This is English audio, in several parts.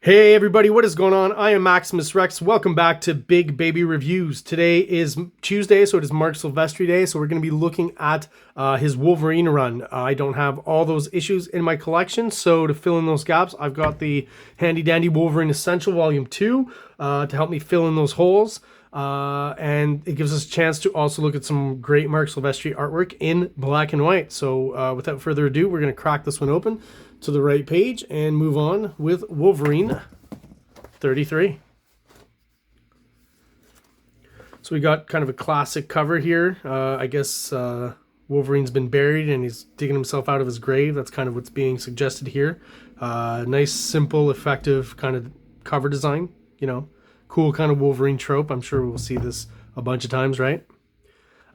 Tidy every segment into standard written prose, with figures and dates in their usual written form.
Hey everybody, what is going on? I am Maximus Rex. Welcome back to Big Baby Reviews. Today is Tuesday, so it is Mark Silvestri Day, so we're going to be looking at his Wolverine run. I don't have all those issues in my collection, so to fill in those gaps, I've got the handy dandy Wolverine Essential Volume 2 to help me fill in those holes. And it gives us a chance to also look at some great Mark Silvestri artwork in black and white. So without further ado, we're going to crack this one open to the right page and move on with Wolverine 33. So we got kind of a classic cover here. I guess Wolverine's been buried and he's digging himself out of his grave. That's kind of what's being suggested here. Nice, simple, effective kind of cover design. You know, cool kind of Wolverine trope. I'm sure we'll see this a bunch of times, right?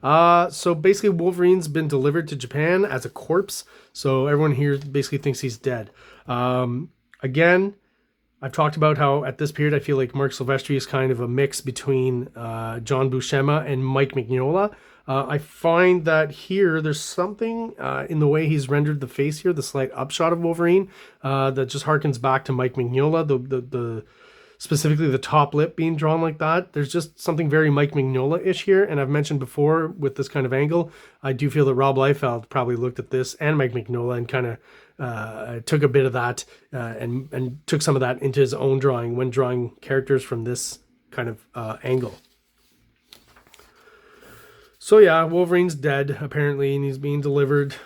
So basically Wolverine's been delivered to Japan as a corpse. So everyone here basically thinks he's dead. Again, I've talked about how at this period I feel like Mark Silvestri is kind of a mix between John Buscema and Mike Mignola. I find that here there's something in the way he's rendered the face here, the slight upshot of Wolverine, that just harkens back to Mike Mignola, the specifically the top lip being drawn like that. There's just something very Mike Mignola-ish here. And I've mentioned before with this kind of angle, I do feel that Rob Liefeld probably looked at this and Mike Mignola and kind of took a bit of that and took some of that into his own drawing when drawing characters from this kind of angle. So yeah, Wolverine's dead apparently, and he's being delivered.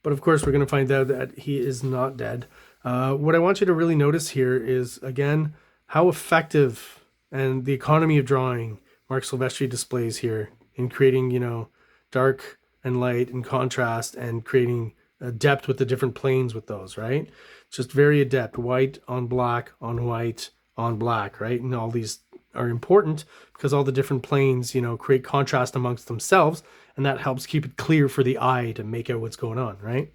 But of course, we're going to find out that he is not dead. What I want you to really notice here is, again, how effective and the economy of drawing Mark Silvestri displays here in creating, you know, dark and light and contrast and creating a depth with the different planes with those, right? Just very adept. White on black on white on black, right? And all these are important because all the different planes, you know, create contrast amongst themselves, and that helps keep it clear for the eye to make out what's going on, right?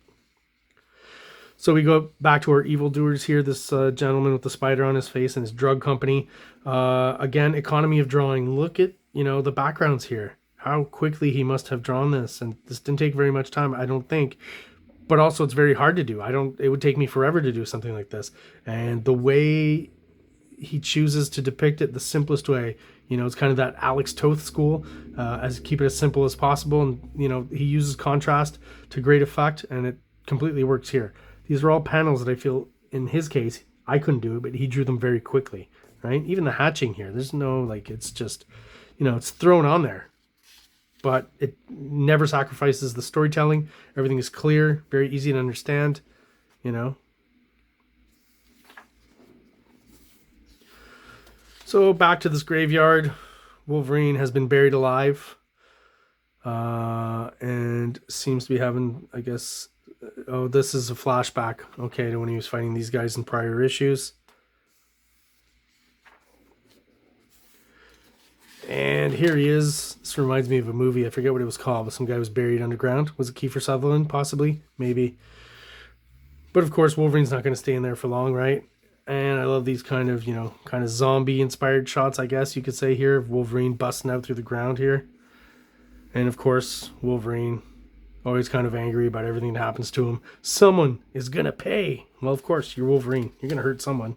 So we go back to our evildoers here. This gentleman with the spider on his face and his drug company. Again, economy of drawing. Look at, you know, the backgrounds here. How quickly he must have drawn this. And this didn't take very much time, I don't think. But also it's very hard to do. It would take me forever to do something like this. And the way he chooses to depict it, the simplest way, you know, it's kind of that Alex Toth school, as keep it as simple as possible. And, you know, he uses contrast to great effect, and it completely works here. These are all panels that I feel, in his case, I couldn't do it, but he drew them very quickly, right? Even the hatching here, there's no, like, it's just, you know, it's thrown on there. But it never sacrifices the storytelling. Everything is clear, very easy to understand, you know. So back to this graveyard. Wolverine has been buried alive. And seems to be having, I guess... Oh, this is a flashback, okay, to when he was fighting these guys in prior issues. And here he is. This reminds me of a movie. I forget what it was called, but some guy was buried underground. Was it Kiefer Sutherland, possibly? Maybe. But of course, Wolverine's not going to stay in there for long, right? And I love these kind of, you know, kind of zombie-inspired shots, I guess you could say here, of Wolverine busting out through the ground here. And of course, Wolverine... always kind of angry about everything that happens to him. Someone is going to pay. Well, of course, you're Wolverine. You're going to hurt someone.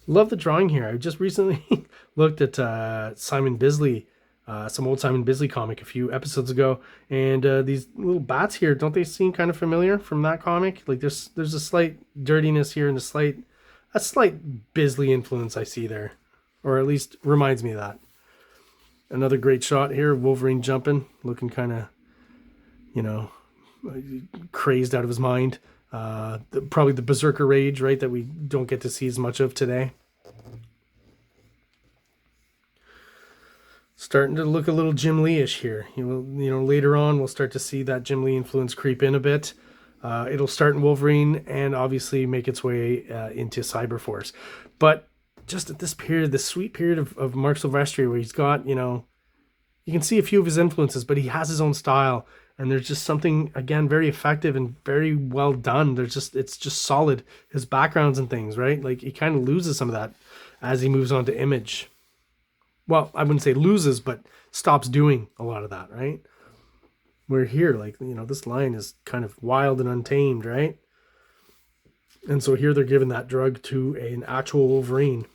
Love the drawing here. I just recently looked at Simon Bisley, some old Simon Bisley comic a few episodes ago. And these little bats here, don't they seem kind of familiar from that comic? Like there's a slight dirtiness here and a slight Bisley influence I see there. Or at least reminds me of that. Another great shot here. Wolverine jumping, looking kind of, you know, crazed out of his mind. Probably the berserker rage, right, that we don't get to see as much of today. Starting to look a little Jim Lee-ish here. You know, later on we'll start to see that Jim Lee influence creep in a bit. It'll start in Wolverine and obviously make its way into Cyberforce. But just at this period, this sweet period of Mark Silvestri where he's got, you know, you can see a few of his influences, but he has his own style. And there's just something, again, very effective and very well done. It's just solid. His backgrounds and things, right? Like he kind of loses some of that as he moves on to Image. Well, I wouldn't say loses, but stops doing a lot of that, right? Where here, like, you know, this line is kind of wild and untamed, right? And so here they're giving that drug to an actual Wolverine.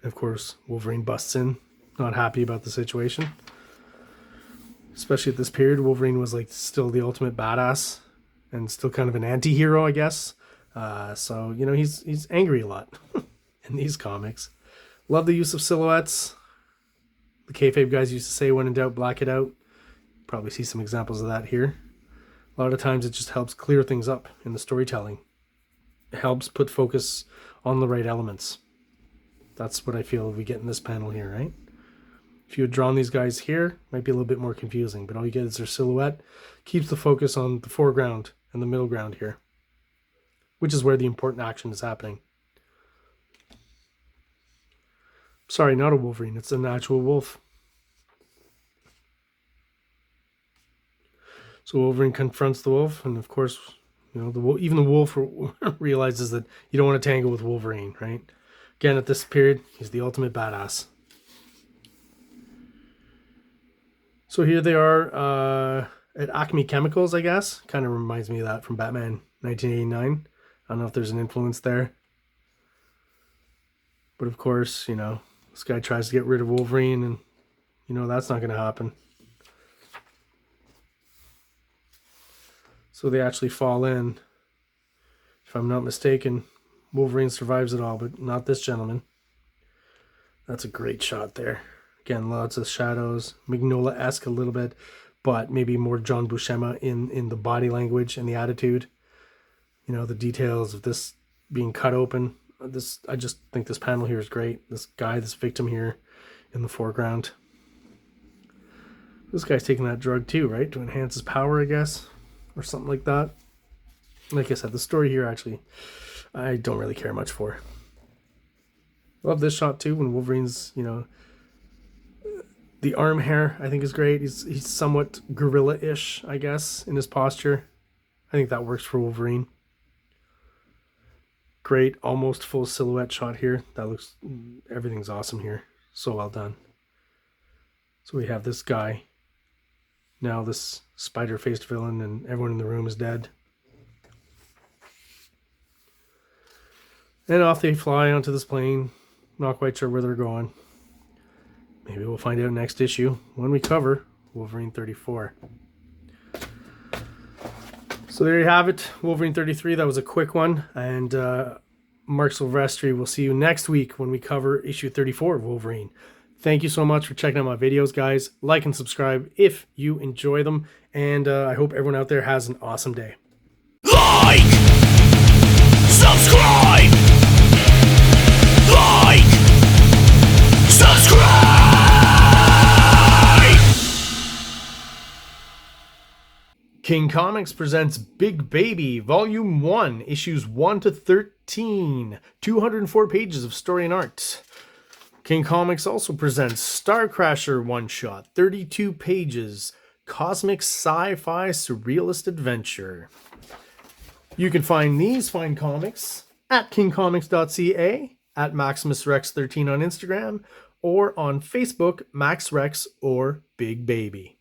Of course, Wolverine busts in, not happy about the situation. Especially at this period, Wolverine was like still the ultimate badass and still kind of an anti-hero, I guess. So, you know, he's angry a lot in these comics. Love the use of silhouettes. The kayfabe guys used to say, when in doubt, black it out. Probably see some examples of that here. A lot of times it just helps clear things up in the storytelling. It helps put focus on the right elements. That's what I feel we get in this panel here, right? If you had drawn these guys here, it might be a little bit more confusing, but all you get is their silhouette. Keeps the focus on the foreground and the middle ground here, which is where the important action is happening. Sorry, not a Wolverine. It's an actual wolf. So Wolverine confronts the wolf, and of course, you know, even the wolf realizes that you don't want to tangle with Wolverine, right? Again, at this period, he's the ultimate badass. So here they are at Acme Chemicals, I guess. Kind of reminds me of that from Batman 1989. I don't know if there's an influence there. But of course, you know, this guy tries to get rid of Wolverine, and you know that's not going to happen. So they actually fall in. If I'm not mistaken, Wolverine survives it all, but not this gentleman. That's a great shot there. Again, lots of shadows, Mignola-esque a little bit, but maybe more John Buscema in the body language and the attitude. You know, the details of this being cut open. I just think this panel here is great. This guy, this victim here in the foreground. This guy's taking that drug too, right? To enhance his power, I guess, or something like that. Like I said, the story here actually, I don't really care much for. Love this shot too, when Wolverine's, you know, the arm hair I think is great. He's somewhat gorilla-ish, I guess, in his posture. I think that works for Wolverine. Great, almost full silhouette shot here. That looks, everything's awesome here. So well done. So we have this guy. Now this spider-faced villain, and everyone in the room is dead. And off they fly onto this plane. Not quite sure where they're going. Maybe we'll find out next issue when we cover Wolverine 34. So there you have it, Wolverine 33. That was a quick one. And Mark Silvestri will see you next week when we cover issue 34 of Wolverine. Thank you so much for checking out my videos, guys. Like and subscribe if you enjoy them. And I hope everyone out there has an awesome day. Like! Subscribe! Like! Subscribe! King Comics presents Big Baby, Volume 1, Issues 1 to 13. 204 pages of story and art. King Comics also presents Star Crasher one-shot, 32 pages, cosmic sci-fi surrealist adventure. You can find these fine comics at KingComics.CA, at MaximusRex13 on Instagram, or on Facebook, MaxRex or Big Baby.